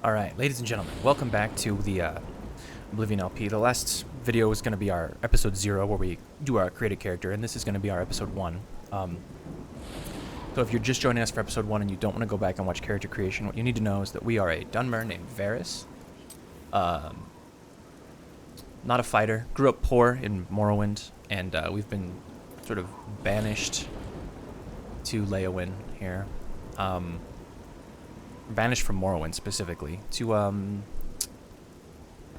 Alright, ladies and gentlemen, welcome back to the Oblivion LP. The last video was going to be our episode 0, where we do our create a character, and this is going to be our episode 1. So if you're just joining us for episode 1 and you don't want to go back and watch character creation, what you need to know is that we are a Dunmer named Varys. Not a fighter, grew up poor in Morrowind, and we've been sort of banished to Leyawiin here. Banished from Morrowind specifically to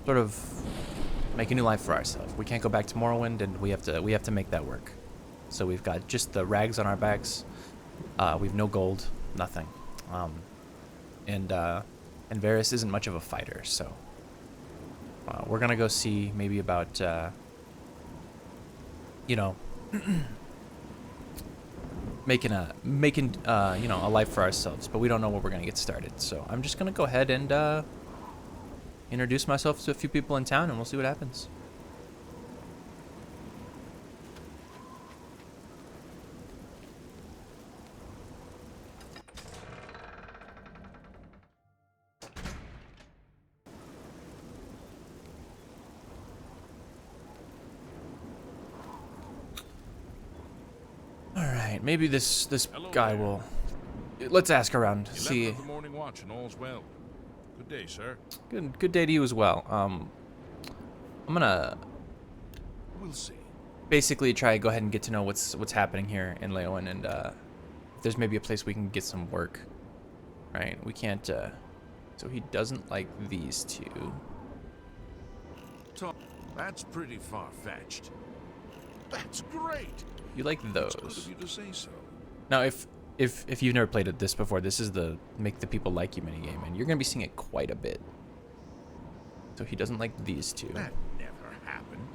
sort of make a new life for ourselves. We can't go back to Morrowind, and we have to make that work. So we've got just the rags on our backs. We've no gold, nothing. And Varys isn't much of a fighter, so we're gonna go see maybe about you know, making you know, a life for ourselves, but we don't know where we're gonna get started. So I'm just gonna go ahead and introduce myself to a few people in town, and we'll see what happens. Maybe this Hello guy there. will. Let's ask around. 11 See. of the morning watch and all's well. Good day, sir. Good day to you as well. I'm gonna We'll see. basically try to go ahead and get to know what's happening here in Leyawiin, and if there's maybe a place we can get some work. Right? We can't. So he doesn't like these two. Tom, that's pretty far-fetched. That's great. You like those? It's good of you to say so. Now, if you've never played this before, this is the make the people like you minigame, and you're gonna be seeing it quite a bit. So he doesn't like these two. That never happened.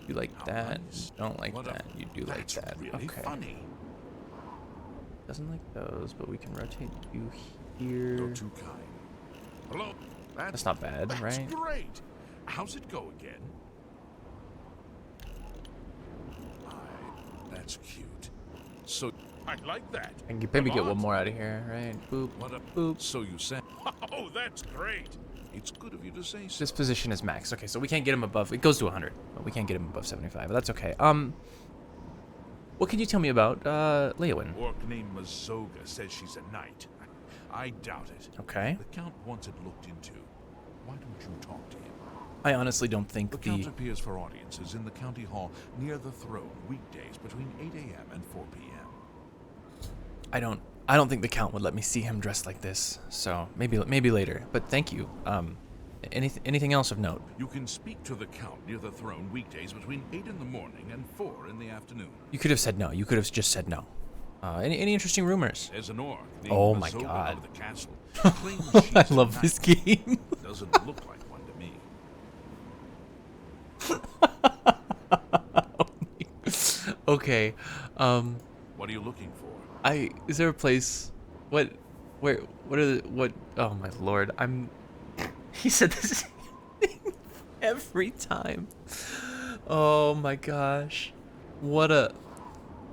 You like How that? nice. You don't like What that. You do like That's that. really Okay. funny. Doesn't like those, but we can rotate you here. You're too kind. Hello. That's not bad, That's right? great. How's it go again? That's cute. So I like that. I can maybe A get lot. one more out of here, right? Boop. What a Boop. So you said. Oh, that's great. It's good of you to say so. This position is max. Okay, so we can't get him above. It goes to 100, but we can't get him above 75. But that's okay. What can you tell me about Leyawiin? Orc named Mazoga says she's a knight. I doubt it. Okay. The Count wants it looked into. Why don't you talk to him? I honestly don't think The Count appears for audiences in the county hall near the throne weekdays between 8 a.m. and 4 p.m. I don't think the Count would let me see him dressed like this. So maybe later. But thank you. Anything else of note? You can speak to the Count near the throne weekdays between 8 in the morning and 4 in the afternoon. You could have said no. You could have just said no. Any interesting rumors? There's an orc named Oh my Mazoga God. of the castle. Claims she's I a love knight. this game. Doesn't look like one to me. Okay. What are you looking for? Is there a place? What oh my lord, he said this every time. Oh my gosh. What an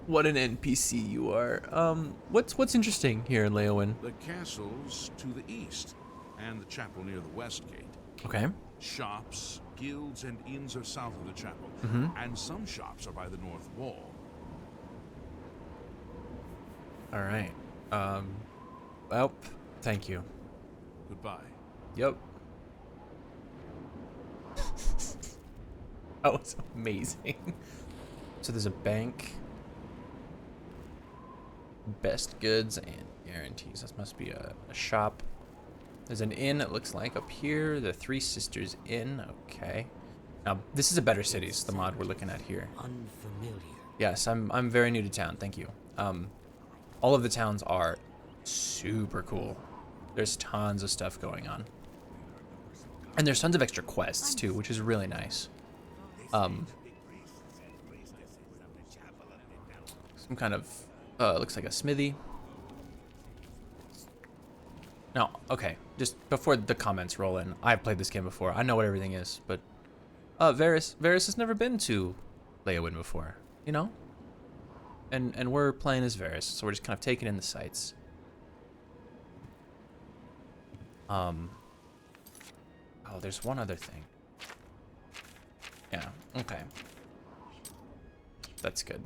NPC you are. What's interesting here in Leyawiin? The castle's to the east, and the chapel near the west gate. Okay. Shops, guilds, and inns are south of the chapel, and some shops are by the north wall. All right. Well, thank you. Goodbye. Yep. That was amazing. So there's a bank. Best goods and guarantees. This must be a shop. There's an inn, it looks like, up here. The Three Sisters Inn. Okay. Now, this is a Better Cities, the mod we're looking at here. Unfamiliar. Yes, I'm very new to town. Thank you. All of the towns are super cool. There's tons of stuff going on. And there's tons of extra quests, too, which is really nice. Some kind of, looks like a smithy. No, okay, just before the comments roll in, I've played this game before. I know what everything is, but Varys has never been to Leyawiin before, you know? And we're playing as Varys, so we're just kind of taking in the sights. Oh, there's one other thing. Yeah, okay. That's good.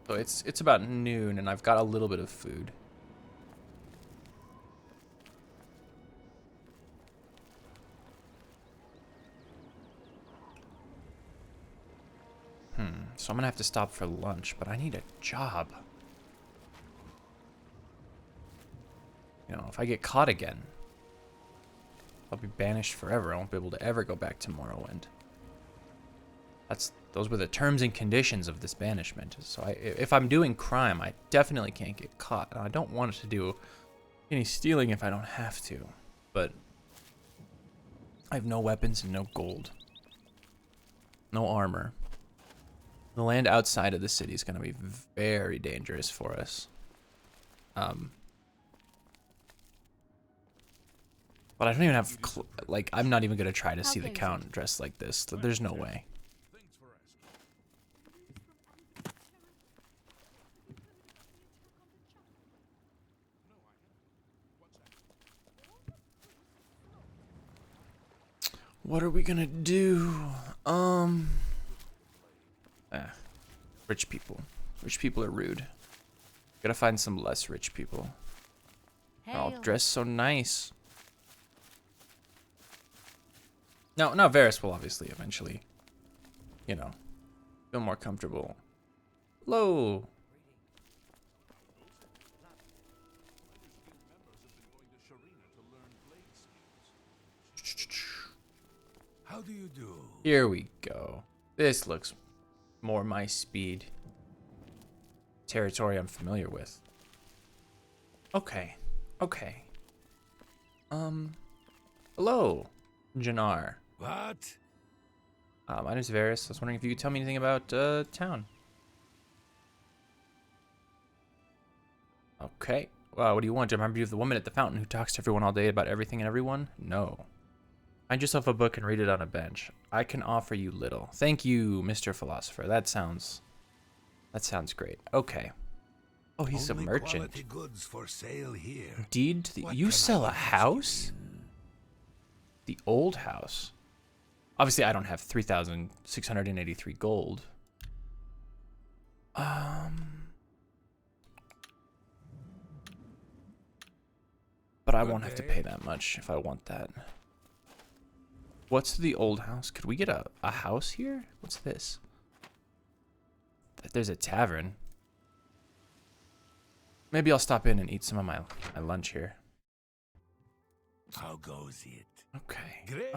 So it's about noon and I've got a little bit of food. So I'm gonna have to stop for lunch, but I need a job. You know, if I get caught again, I'll be banished forever. I won't be able to ever go back to Morrowind. Those were the terms and conditions of this banishment. So if I'm doing crime, I definitely can't get caught. And I don't want to do any stealing if I don't have to. But I have no weapons and no gold. No armor. The land outside of the city is going to be very dangerous for us. But I don't even have, like, I'm not even going to try to see the Count dressed like this. There's no way. What are we going to do? Rich people. Rich people are rude. Gotta find some less rich people. I'll dress so nice. No, Varys will obviously eventually, you know, feel more comfortable. Hello. How do you do? Here we go. This looks more my speed. Territory I'm familiar with. Okay. Okay. Hello, Jannar. What? My name's Varys. I was wondering if you could tell me anything about town. Okay. What do you want? Do I remember you of the woman at the fountain who talks to everyone all day about everything and everyone? No. Find yourself a book and read it on a bench. I can offer you little. Thank you, Mr. Philosopher. That sounds great. Okay. Oh, he's a merchant. Quality goods for sale here. Deed to the... You sell a house? The old house. Obviously, I don't have 3,683 gold. But I won't have to pay that much if I want that. What's the old house? Could we get a house here? What's this? There's a tavern. Maybe I'll stop in and eat some of my lunch here. How goes it? Okay. Great.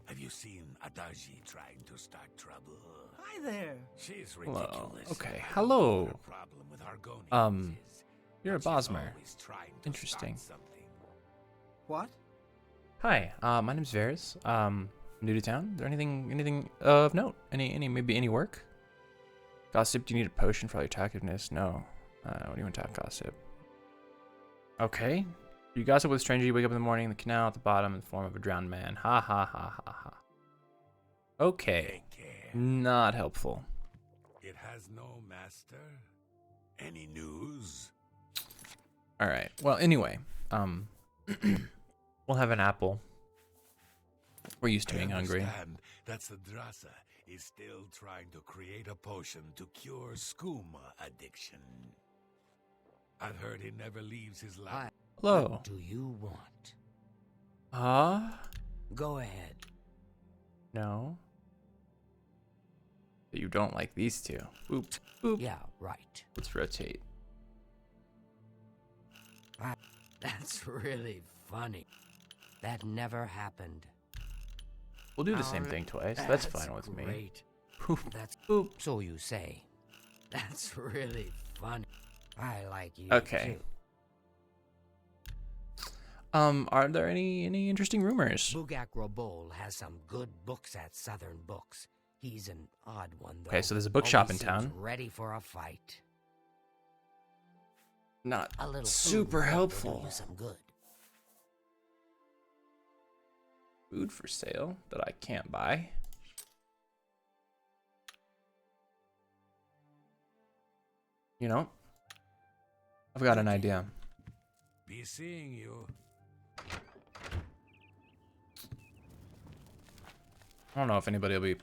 Have you seen Adaji trying to start trouble? Hi there. She's Hello. ridiculous. Okay. I Hello. don't know what her problem with Argonians is, You're a but she's Bosmer. always trying to Interesting. start something. What? Hi. My name's Varys. New to town. Is there anything of note? Maybe any work? Gossip. Do you need a potion for all your talkativeness? No. What do you want to talk gossip? Okay. You gossip with a stranger, you wake up in the morning in the canal at the bottom in the form of a drowned man. Ha ha ha ha ha. Okay. Take care. Not helpful. It has no master. Any news? Alright. Well, anyway. We'll have an apple. We're used to being hungry. I understand that Sadrasa is still trying to create a potion to cure skooma addiction. I've heard he never leaves his lab. Hello. What do you want? Go ahead. No. But you don't like these two. Boop. Boop. Yeah, right. Let's rotate. That's really funny. That never happened. We'll do the same thing twice. That's fine with me. Great. Boop. That's Boop. so you say. That's really funny. I like you Okay. too. Are there any interesting rumors? Bugak Robol has some good books at Southern Books. He's an odd one, though. Okay, so there's a bookshop Always in town. seems ready for a fight. Not A little super food will helpful. do you some good. Food for sale that I can't buy. You know, I've got an idea. Be seeing you. I don't know if anybody will be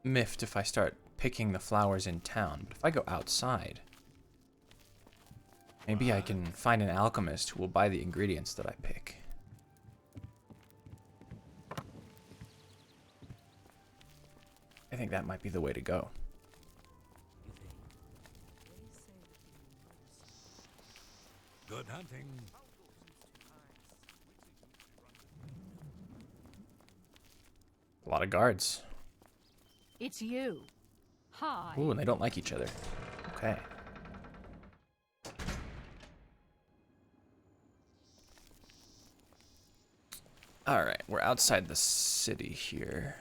miffed if I start picking the flowers in town, but if I go outside, maybe I can find an alchemist who will buy the ingredients that I pick. I think that might be the way to go. Good hunting. A lot of guards. It's you. Hi. Ooh, and they don't like each other. Okay. Alright, we're outside the city here.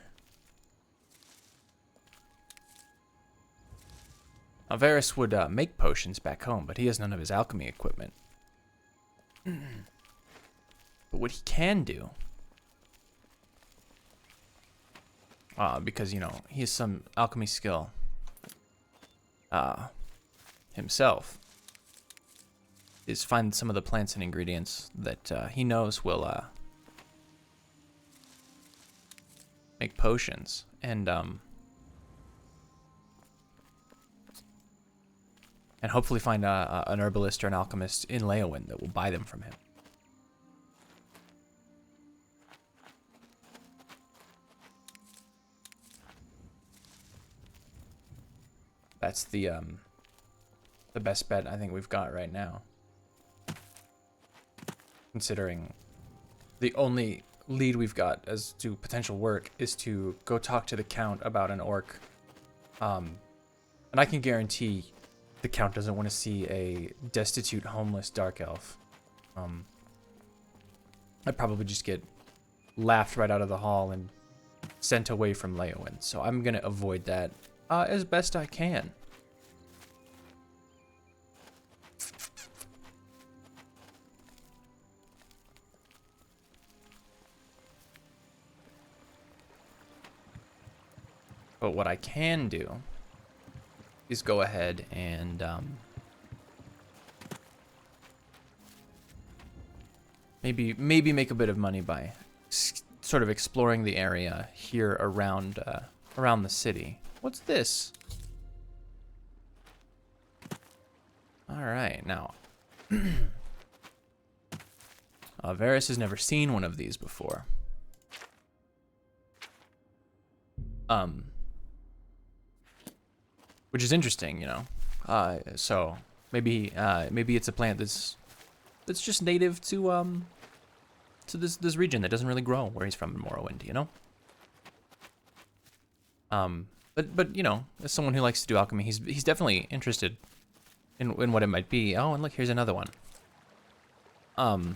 Now, Varys would make potions back home, but he has none of his alchemy equipment. But what he can do, because, you know, he has some alchemy skill himself, is find some of the plants and ingredients that he knows will make potions, and hopefully find an herbalist or an alchemist in Leyawiin that will buy them from him. That's the best bet I think we've got right now. Considering the only lead we've got as to potential work is to go talk to the Count about an orc. And I can guarantee the Count doesn't want to see a destitute, homeless dark elf. I'd probably just get laughed right out of the hall and sent away from Leyawiin. So I'm going to avoid that as best I can. But what I can do is go ahead and maybe make a bit of money by sort of exploring the area here around around the city. What's this? All right, now Varys has never seen one of these before. Which is interesting, you know. So maybe it's a plant that's just native to this region that doesn't really grow where he's from in Morrowind, you know. But you know, as someone who likes to do alchemy, he's definitely interested in what it might be. Oh, and look, here's another one. Now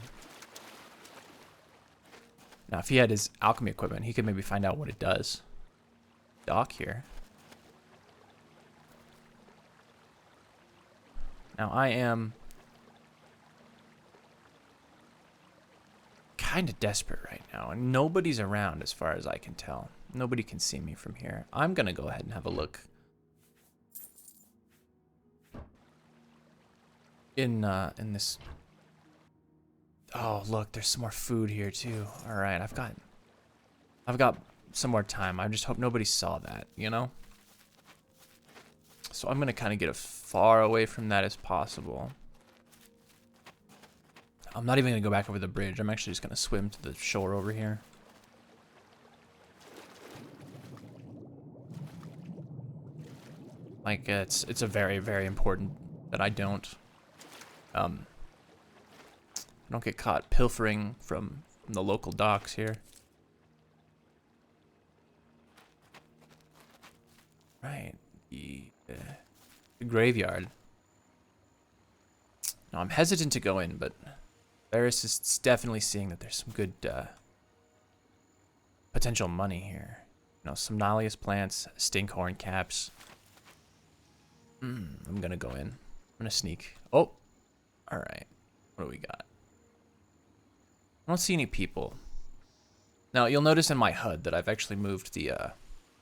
if he had his alchemy equipment, he could maybe find out what it does. Dock here. Now I am kind of desperate right now, and nobody's around as far as I can tell. Nobody can see me from here. I'm gonna go ahead and have a look in this. Oh, look, there's some more food here too. All right, I've got some more time. I just hope nobody saw that, you know? So I'm gonna kind of get as far away from that as possible. I'm not even gonna go back over the bridge. I'm actually just gonna swim to the shore over here. Like it's a very, very important that I don't get caught pilfering from the local docks here. Right, the graveyard. Now I'm hesitant to go in, but Varys is definitely seeing that there's some good potential money here. You know, some Nalius plants, stinkhorn caps. I'm gonna go in. I'm gonna sneak. Oh, all right. What do we got? I don't see any people. Now you'll notice in my HUD that I've actually moved the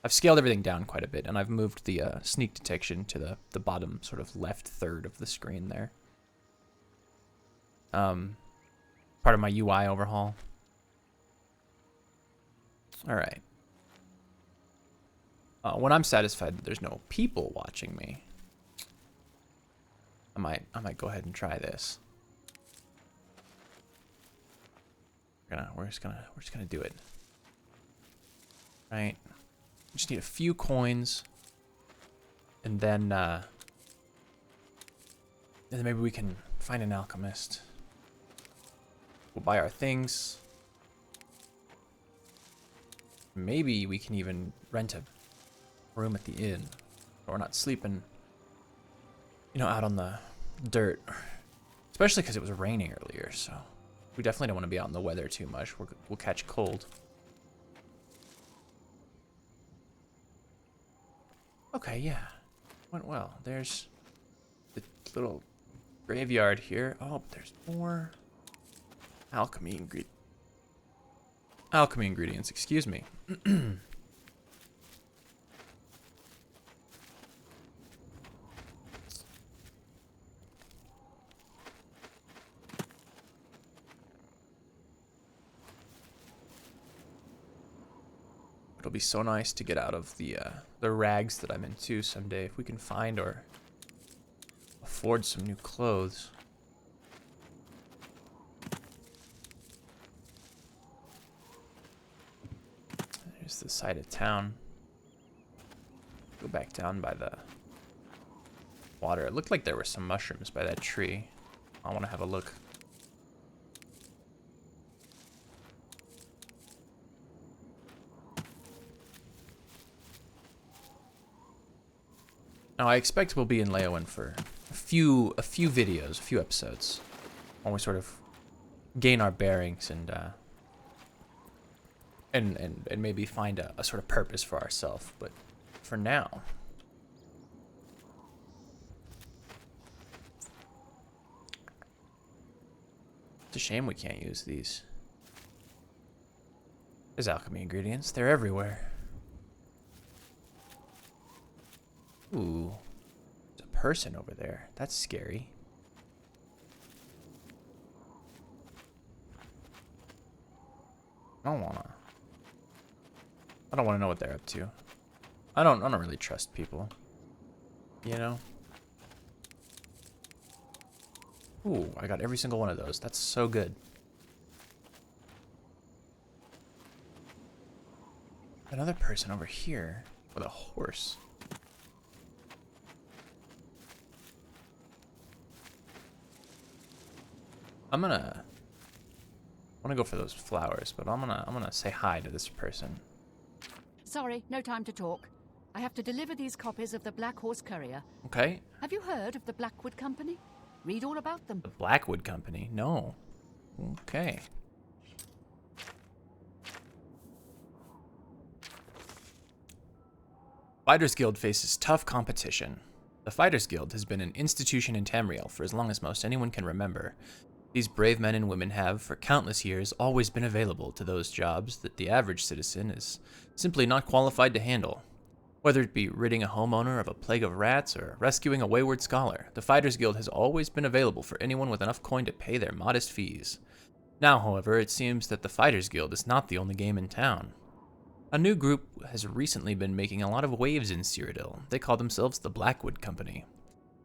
I've scaled everything down quite a bit, and I've moved the sneak detection to the bottom sort of left third of the screen there. Part of my UI overhaul. All right. When I'm satisfied that there's no people watching me, I might go ahead and try this. We're just gonna do it. Right. Just need a few coins, and then maybe we can find an alchemist. We'll buy our things. Maybe we can even rent a room at the inn, so we're not sleeping, you know, out on the dirt. Especially because it was raining earlier, so we definitely don't want to be out in the weather too much. We'll catch cold. Okay, yeah, went well. There's the little graveyard here. Oh, but there's more alchemy ingredients. Excuse me. It'll be so nice to get out of the rags that I'm into someday if we can find or afford some new clothes. There's the side of town. Go back down by the water. It looked like there were some mushrooms by that tree. I want to have a look. Now, I expect we'll be in Leyawiin for a few videos, a few episodes, while we sort of gain our bearings and maybe find a sort of purpose for ourselves. But for now, it's a shame we can't use these. There's alchemy ingredients. They're everywhere. Ooh, there's a person over there. That's scary. I don't wanna know what they're up to. I don't really trust people. You know? Ooh, I got every single one of those. That's so good. Another person over here with a horse. I wanna go for those flowers, but I'm gonna say hi to this person. Sorry, no time to talk. I have to deliver these copies of the Black Horse Courier. Okay. Have you heard of the Blackwood Company? Read all about them. The Blackwood Company? No. Okay. Fighters Guild faces tough competition. The Fighters Guild has been an institution in Tamriel for as long as most anyone can remember. These brave men and women have, for countless years, always been available to those jobs that the average citizen is simply not qualified to handle. Whether it be ridding a homeowner of a plague of rats or rescuing a wayward scholar, the Fighters Guild has always been available for anyone with enough coin to pay their modest fees. Now, however, it seems that the Fighters Guild is not the only game in town. A new group has recently been making a lot of waves in Citadel. They call themselves the Blackwood Company.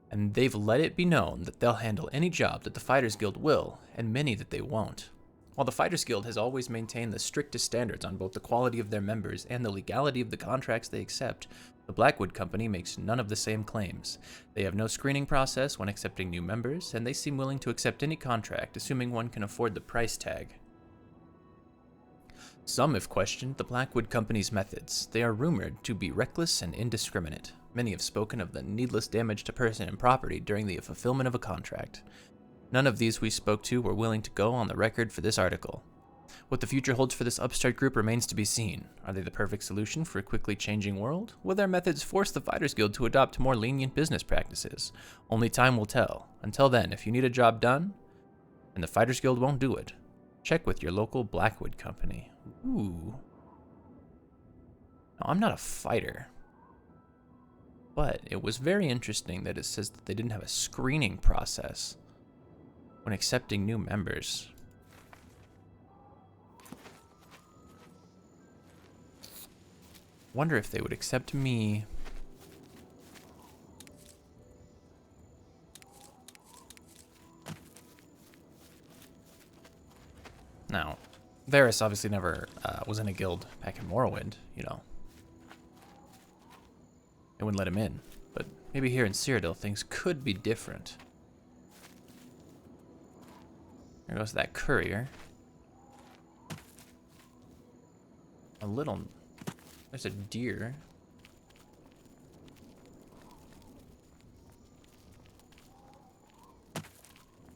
And they've let it be known that they'll handle any job that the Fighters Guild will, and many that they won't. While the Fighters Guild has always maintained the strictest standards on both the quality of their members and the legality of the contracts they accept, the Blackwood Company makes none of the same claims. They have no screening process when accepting new members, and they seem willing to accept any contract, assuming one can afford the price tag. Some have questioned the Blackwood Company's methods. They are rumored to be reckless and indiscriminate. Many have spoken of the needless damage to person and property during the fulfillment of a contract. None of these we spoke to were willing to go on the record for this article. What the future holds for this upstart group remains to be seen. Are they the perfect solution for a quickly changing world? Will their methods force the Fighters Guild to adopt more lenient business practices? Only time will tell. Until then, if you need a job done, and the Fighters Guild won't do it, check with your local Blackwood Company. Ooh. Now, I'm not a fighter, but it was very interesting that it says that they didn't have a screening process when accepting new members. Wonder if they would accept me. Now, Varys obviously never was in a guild back in Morrowind, you know. They wouldn't let him in. But maybe here in Citadel, things could be different. There goes that courier. A little... There's a deer.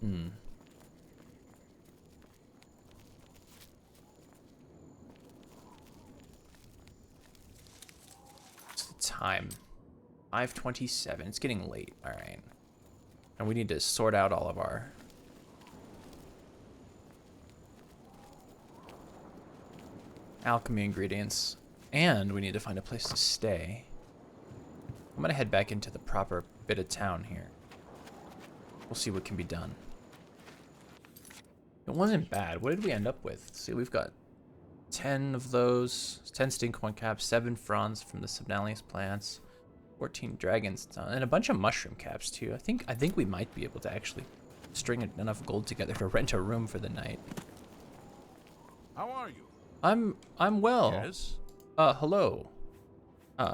Hmm. What's the time? 5:27. It's getting late. All right. And we need to sort out all of our... alchemy ingredients. And we need to find a place to stay. I'm gonna head back into the proper bit of town here. We'll see what can be done. It wasn't bad. What did we end up with? See, we've got 10 of those, 10 stinkhorn caps, 7 fronds from the Subnalius plants, 14 dragons, and a bunch of mushroom caps too. I think we might be able to actually string enough gold together to rent a room for the night. How are you? I'm well. Yes? Hello.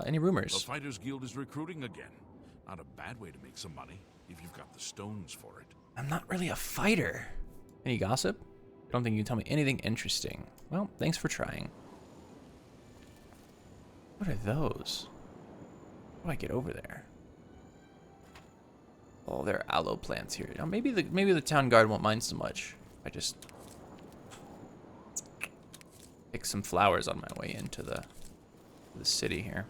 Any rumors? The Fighters Guild is recruiting again. Not a bad way to make some money, if you've got the stones for it. I'm not really a fighter. Any gossip? I don't think you can tell me anything interesting. Well, thanks for trying. What are those? How do I get over there? Oh, there are aloe plants here. Now, maybe the town guard won't mind so much. I just pick some flowers on my way into the city here.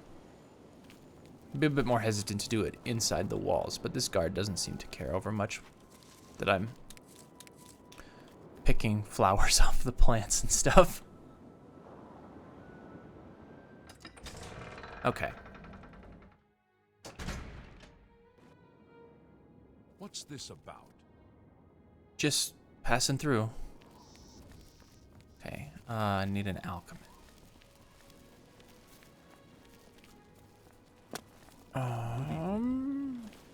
I'd be a bit more hesitant to do it inside the walls, but this guard doesn't seem to care over much that I'm picking flowers off the plants and stuff. Okay. What's this about? Just passing through. Okay, I need an alchemist.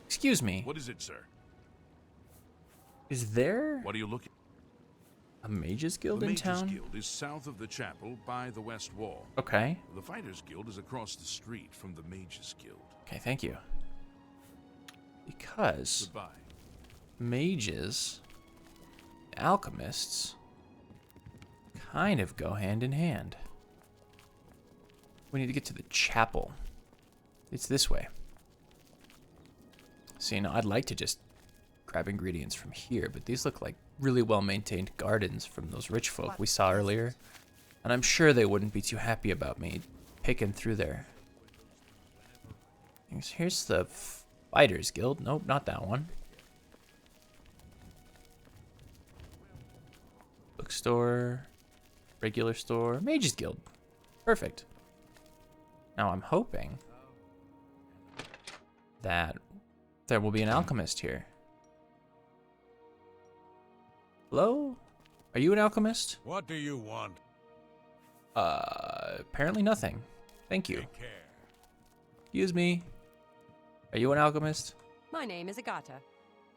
Excuse me. What is it, sir? Is there What are you looking? a mages guild The in Mages town? Guild is south of the chapel by the west wall. Okay. The Fighters Guild is across the street from the Mages Guild. Okay, thank you. Because Goodbye. mages, alchemists, kind of go hand in hand. We need to get to the chapel. It's this way. See, now I'd like to just grab ingredients from here, but these look like really well-maintained gardens from those rich folk we saw earlier. And I'm sure they wouldn't be too happy about me picking through there. Here's the Fighters Guild. Nope, not that one. Bookstore, regular store, Mages Guild. Perfect. Now I'm hoping that there will be an alchemist here. Hello? Are you an alchemist? What do you want? Apparently nothing. Thank you. Take care. Excuse me. Are you an alchemist? My name is Agata.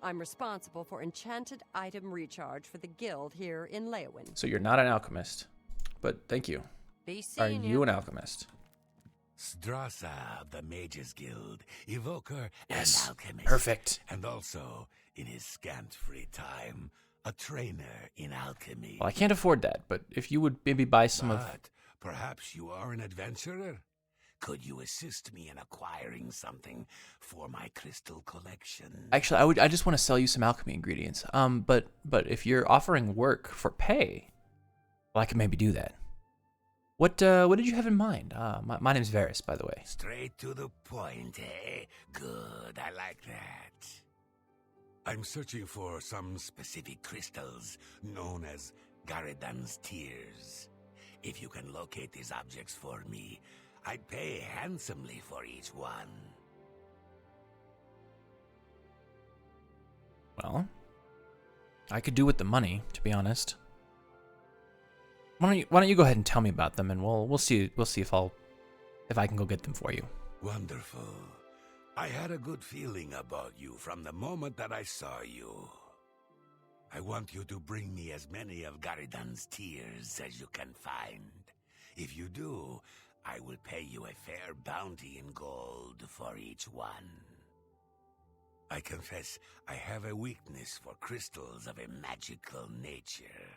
I'm responsible for enchanted item recharge for the guild here in Leyawiin. So you're not an alchemist, but thank you. Be Are seeing you an alchemist? Strasa of the Mages Guild, evoker Yes. and alchemist. Perfect. And also, in his scant free time, a trainer in alchemy. Well, I can't afford that, but if you would maybe buy some of... But perhaps you are an adventurer? Could you assist me in acquiring something for my crystal collection? Actually, I just want to sell you some alchemy ingredients. But if you're offering work for pay, well, I can maybe do that. What did you have in mind? My name's Varys, by the way. Straight to the point, eh? Good, I like that. I'm searching for some specific crystals known as Garridan's Tears. If you can locate these objects for me, I'd pay handsomely for each one. Well, I could do with the money, to be honest. Why don't you go ahead and tell me about them, and we'll see if I'll if I can go get them for you. Wonderful. I had a good feeling about you from the moment that I saw you. I want you to bring me as many of Garidan's tears as you can find. If you do, I will pay you a fair bounty in gold for each one. I confess I have a weakness for crystals of a magical nature,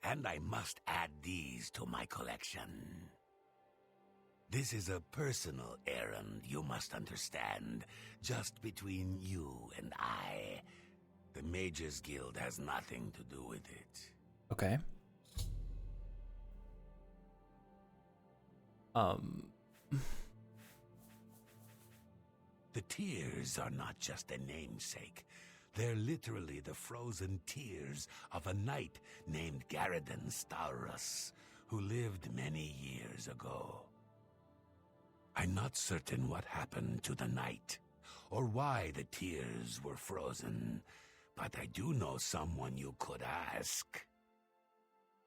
and I must add these to my collection. This is a personal errand, you must understand, just between you and I. The Mages Guild has nothing to do with it. Okay. The tears are not just a namesake. They're literally the frozen tears of a knight named Garidan Staurus, who lived many years ago. I'm not certain what happened to the knight, or why the tears were frozen, but I do know someone you could ask.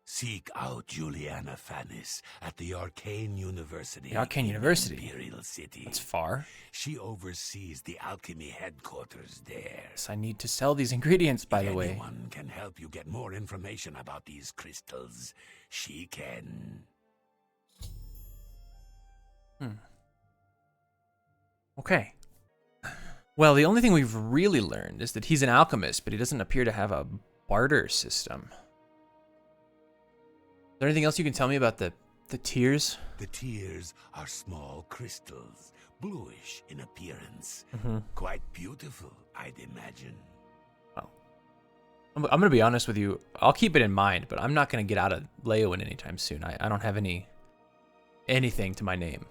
Seek out Juliana Fannis at the Arcane University. The Arcane in University? Imperial City. That's far. She oversees the alchemy headquarters there. Yes, I need to sell these ingredients, by the way. Anyone can help you get more information about these crystals. She can. Okay. Well, the only thing we've really learned is that he's an alchemist, but he doesn't appear to have a barter system. Is there anything else you can tell me about the tears? The tears are small crystals, bluish in appearance. Mm-hmm. Quite beautiful, I'd imagine. Well, I'm going to be honest with you. I'll keep it in mind, but I'm not going to get out of Leyawiin anytime soon. I don't have anything to my name.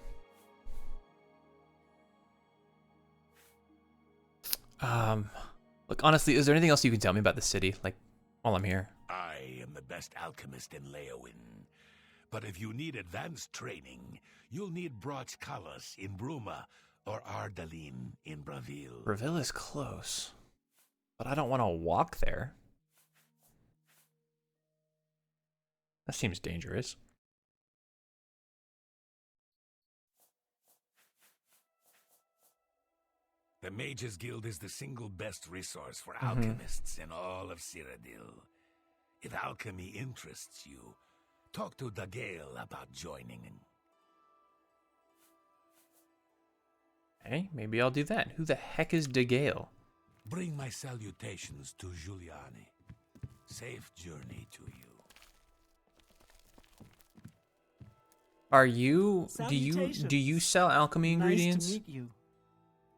Look, honestly, is there anything else you can tell me about the city, like, while I'm here? I am the best alchemist in Leyawiin. But if you need advanced training, you'll need Broch Kalas in Bruma or Ardalin in Bravil. Bravil is close, but I don't want to walk there. That seems dangerous. The Mages Guild is the single best resource for alchemists in all of Citadel. If alchemy interests you, talk to Dagail about joining. Hey, maybe I'll do that. Who the heck is DeGale? Bring my salutations to Giuliani. Safe journey to you. Are you? Do you sell alchemy ingredients? Nice to meet you.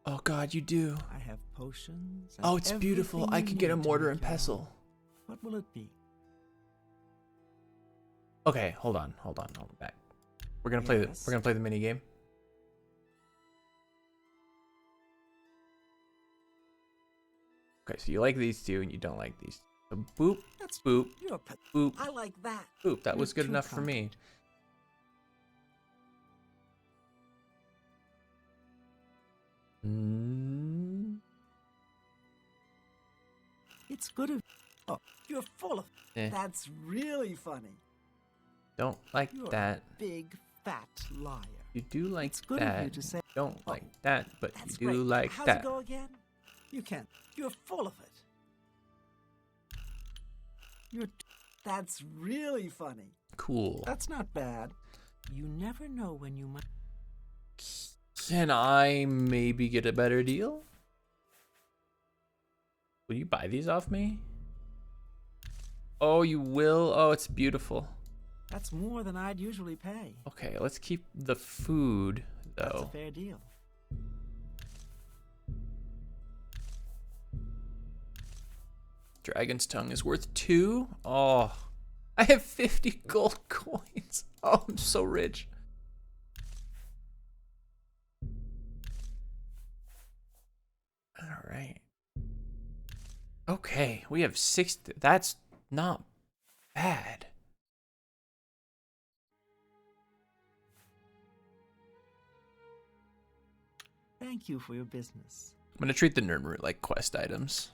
Oh God, you do. I have potions. And Oh, it's beautiful. I could get a mortar and pestle. What will it be? Okay, hold on, back. We're gonna play the mini game. Okay, so you like these two and you don't like these. So boop, That's boop, You're boop, I like that. boop. That You're was good too enough for me. It's good of. Oh, you're full of. Eh. That's really funny. Don't like You're that. a big fat liar. You do like It's good of that. you to say. Don't Oh, like that, but That's you do great. like How's that. it go again? You can't. You're full of it. That's really funny. Cool. That's not bad. You never know when you might. Can I maybe get a better deal? Will you buy these off me? Oh, you will? Oh, it's beautiful. That's more than I'd usually pay. Okay, let's keep the food, That's a though. fair deal. Dragon's tongue is worth 2. Oh, I have 50 gold coins. Oh, I'm so rich. All right. Okay, we have 6. That's not bad. Thank you for your business. I'm gonna treat the nerd route like quest items.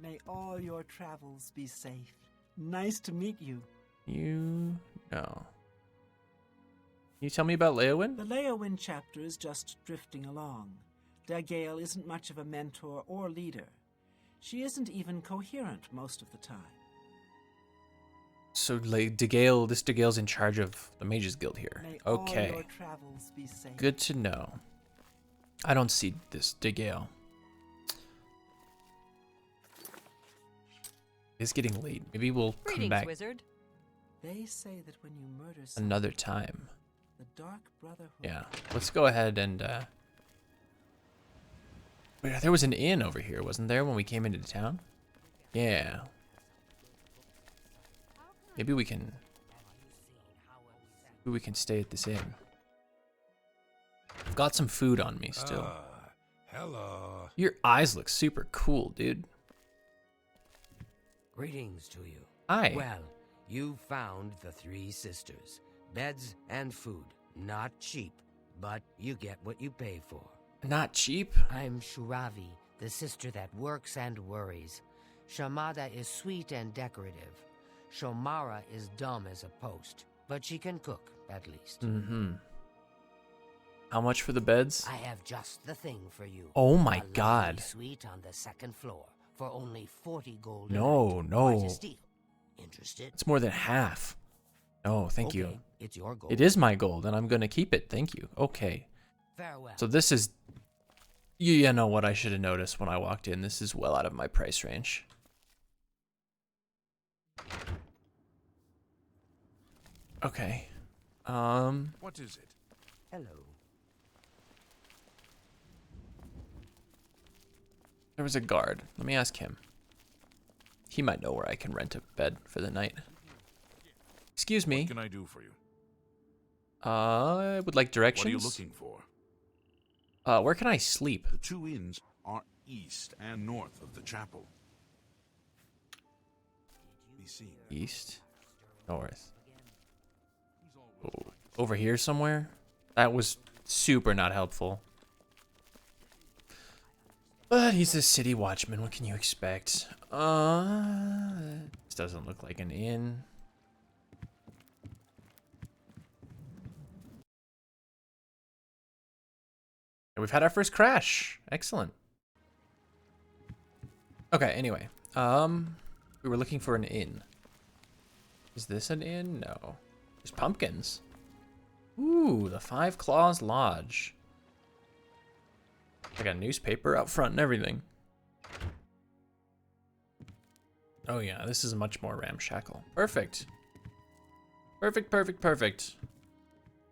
May all your travels be safe. Nice to meet you. You know. you tell me about Leyawiin? The Leyawiin chapter is just drifting along. Dagale isn't much of a mentor or leader. She isn't even coherent most of the time. So this Dagale's in charge of the Mages Guild here. May all Okay. your travels be safe. Good to know. I don't see this Dagale. It's getting late. Maybe we'll come Greetings, back wizard. They say that when you murder someone, another time. the Dark Brotherhood... Yeah. Let's go ahead and wait, there was an inn over here, wasn't there, when we came into town? Yeah. Maybe we can stay at this inn. I've got some food on me still. Hello. Your eyes look super cool, dude. Greetings to you. Hi. Well, you found the three sisters. Beds and food. Not cheap, but you get what you pay for. Not cheap? I'm Shuravi, the sister that works and worries. Shamada is sweet and decorative. Shomara is dumb as a post, but she can cook, at least. Mm-hmm. How much for the beds? I have just the thing for you. Oh my A lovely god. suite on the second floor for only 40 gold. No, a night. no. Quite a steal. Interested? It's more than half. No, thank Okay, you. It's your gold. It is my gold, and I'm gonna keep it. Thank you. Okay. Farewell. So this is... You know what I should have noticed when I walked in. This is well out of my price range. Okay. What is it? Hello. There was a guard. Let me ask him. He might know where I can rent a bed for the night. Excuse me. What can I do for you? I would like directions. What are you looking for? Where can I sleep? The two inns are east and north of the chapel. Be seen. East, north. Oh, over here somewhere? That was super not helpful. But he's a city watchman. What can you expect? This doesn't look like an inn. And we've had our first crash. Excellent. Okay, anyway. We were looking for an inn. Is this an inn? No. There's pumpkins. Ooh, the Five Claws Lodge. I got a newspaper out front and everything. Oh yeah, this is much more ramshackle. Perfect. Perfect, perfect, perfect.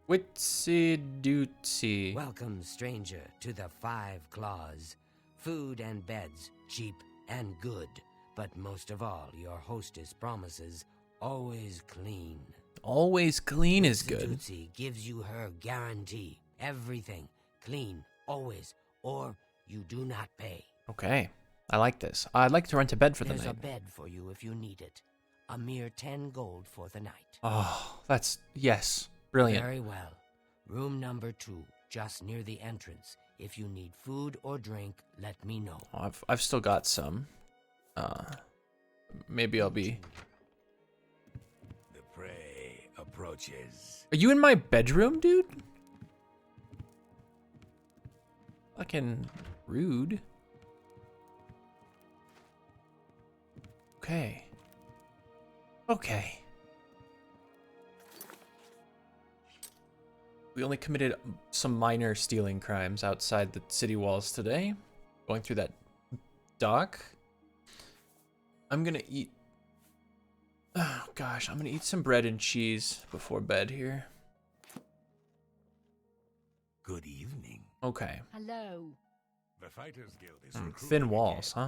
Witsy dootsy. Welcome, stranger, to the Five Claws. Food and beds, cheap and good. But most of all, your hostess promises always clean. Always clean is good. Tootsie gives you her guarantee. Everything clean, always, or you do not pay. Okay, I like this. I'd like to rent a bed for the There's a night. bed for you if you need it. A mere 10 gold for the night. Oh, that's, yes, brilliant. Very well. Room number 2, just near the entrance. If you need food or drink, let me know. Oh, I've still got some. Maybe I'll be... The prey approaches. Are you in my bedroom, dude? Fucking rude. Okay. Okay. We only committed some minor stealing crimes outside the city walls today. Going through that dock. I'm gonna eat... Oh gosh, I'm gonna eat some bread and cheese before bed here. Good evening. Okay. Hello. The Fighters Guild is recruiting Thin walls, again.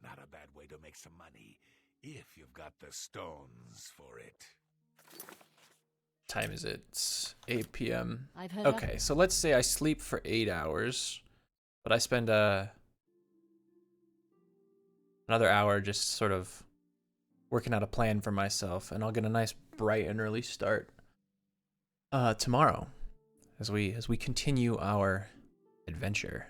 huh? Not a bad way to make some money, if you've got the stones for it. Time is it? It's 8 p.m. I've heard Okay, so let's say I sleep for 8 hours, but I spend another hour just sort of working out a plan for myself, and I'll get a nice bright and early start tomorrow as we continue our adventure.